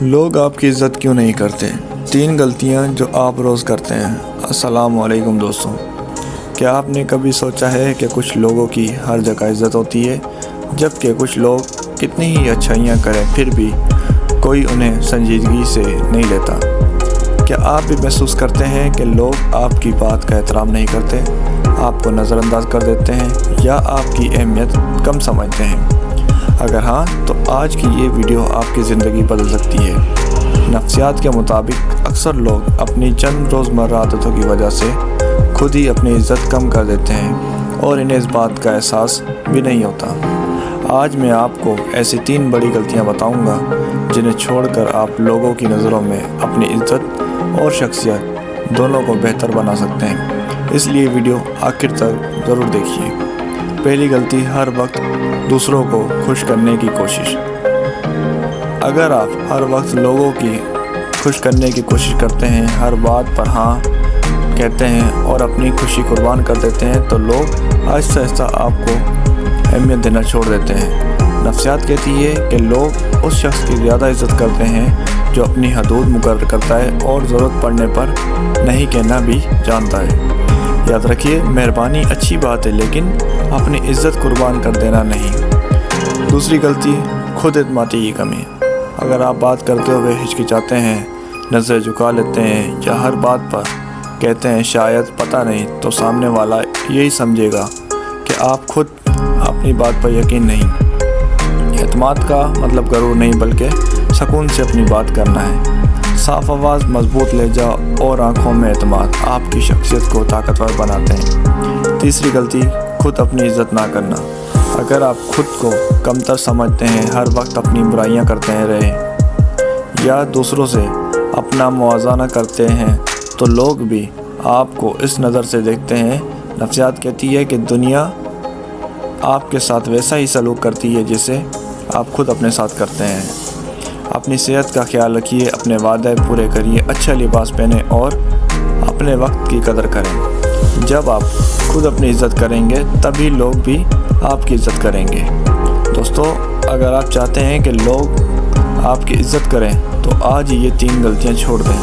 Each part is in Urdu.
لوگ آپ کی عزت کیوں نہیں کرتے؟ 3 غلطیاں جو آپ روز کرتے ہیں۔ السلام علیکم دوستوں، کیا آپ نے کبھی سوچا ہے کہ کچھ لوگوں کی ہر جگہ عزت ہوتی ہے، جبکہ کچھ لوگ کتنی ہی اچھائیاں کریں پھر بھی کوئی انہیں سنجیدگی سے نہیں لیتا؟ کیا آپ بھی محسوس کرتے ہیں کہ لوگ آپ کی بات کا احترام نہیں کرتے، آپ کو نظر انداز کر دیتے ہیں یا آپ کی اہمیت کم سمجھتے ہیں؟ اگر ہاں تو آج کی یہ ویڈیو آپ کی زندگی بدل سکتی ہے۔ نفسیات کے مطابق اکثر لوگ اپنی چند روزمرہ عادتوں کی وجہ سے خود ہی اپنی عزت کم کر دیتے ہیں اور انہیں اس بات کا احساس بھی نہیں ہوتا۔ آج میں آپ کو ایسی 3 بڑی غلطیاں بتاؤں گا جنہیں چھوڑ کر آپ لوگوں کی نظروں میں اپنی عزت اور شخصیت دونوں کو بہتر بنا سکتے ہیں، اس لیے ویڈیو آخر تک ضرور دیکھیے۔ پہلی غلطی، ہر وقت دوسروں کو خوش کرنے کی کوشش۔ اگر آپ ہر وقت لوگوں کی خوش کرنے کی کوشش کرتے ہیں، ہر بات پر ہاں کہتے ہیں اور اپنی خوشی قربان کر دیتے ہیں تو لوگ آہستہ آہستہ آپ کو اہمیت دینا چھوڑ دیتے ہیں۔ نفسیات کہتی ہے کہ لوگ اس شخص کی زیادہ عزت کرتے ہیں جو اپنی حدود مقرر کرتا ہے اور ضرورت پڑنے پر نہیں کہنا بھی جانتا ہے۔ یاد رکھیے، مہربانی اچھی بات ہے لیکن اپنی عزت قربان کر دینا نہیں۔ دوسری غلطی، خود اعتمادی کی کمی۔ اگر آپ بات کرتے ہوئے ہچکچاتے ہیں، نظر جھکا لیتے ہیں یا ہر بات پر کہتے ہیں شاید پتہ نہیں، تو سامنے والا یہی سمجھے گا کہ آپ خود اپنی بات پر یقین نہیں۔ اعتماد کا مطلب غرور نہیں بلکہ سکون سے اپنی بات کرنا ہے۔ صاف آواز، مضبوط لہجہ اور آنکھوں میں اعتماد آپ کی شخصیت کو طاقتور بناتے ہیں۔ تیسری غلطی، خود اپنی عزت نہ کرنا۔ اگر آپ خود کو کمتر سمجھتے ہیں، ہر وقت اپنی برائیاں کرتے رہیں یا دوسروں سے اپنا موازنہ کرتے ہیں تو لوگ بھی آپ کو اس نظر سے دیکھتے ہیں۔ نفسیات کہتی ہے کہ دنیا آپ کے ساتھ ویسا ہی سلوک کرتی ہے جیسے آپ خود اپنے ساتھ کرتے ہیں۔ اپنی صحت کا خیال رکھیے، اپنے وعدے پورے کریے، اچھا لباس پہنیں اور اپنے وقت کی قدر کریں۔ جب آپ خود اپنی عزت کریں گے تبھی لوگ بھی آپ کی عزت کریں گے۔ دوستو، اگر آپ چاہتے ہیں کہ لوگ آپ کی عزت کریں تو آج یہ 3 غلطیاں چھوڑ دیں۔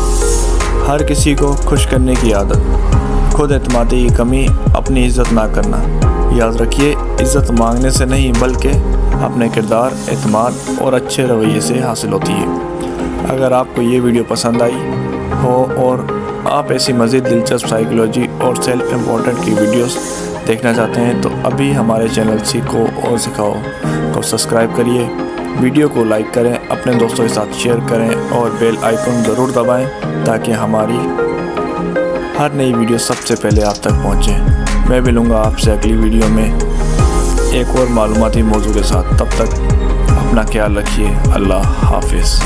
ہر کسی کو خوش کرنے کی عادت، خود اعتمادی کی کمی، اپنی عزت نہ کرنا۔ یاد رکھیے، عزت مانگنے سے نہیں بلکہ اپنے کردار، اعتماد اور اچھے رویے سے حاصل ہوتی ہے۔ اگر آپ کو یہ ویڈیو پسند آئی ہو اور آپ ایسی مزید دلچسپ سائیکالوجی اور سیلف امپورٹنٹ کی ویڈیوز دیکھنا چاہتے ہیں تو ابھی ہمارے چینل سیکھو اور سکھاؤ کو سبسکرائب کریے، ویڈیو کو لائک کریں، اپنے دوستوں کے ساتھ شیئر کریں اور بیل آئیکن ضرور دبائیں تاکہ ہماری ہر نئی ویڈیو سب سے پہلے آپ تک پہنچے۔ میں ملوں گا آپ سے اگلی ویڈیو میں ایک اور معلوماتی موضوع کے ساتھ۔ تب تک اپنا خیال رکھیے۔ اللہ حافظ۔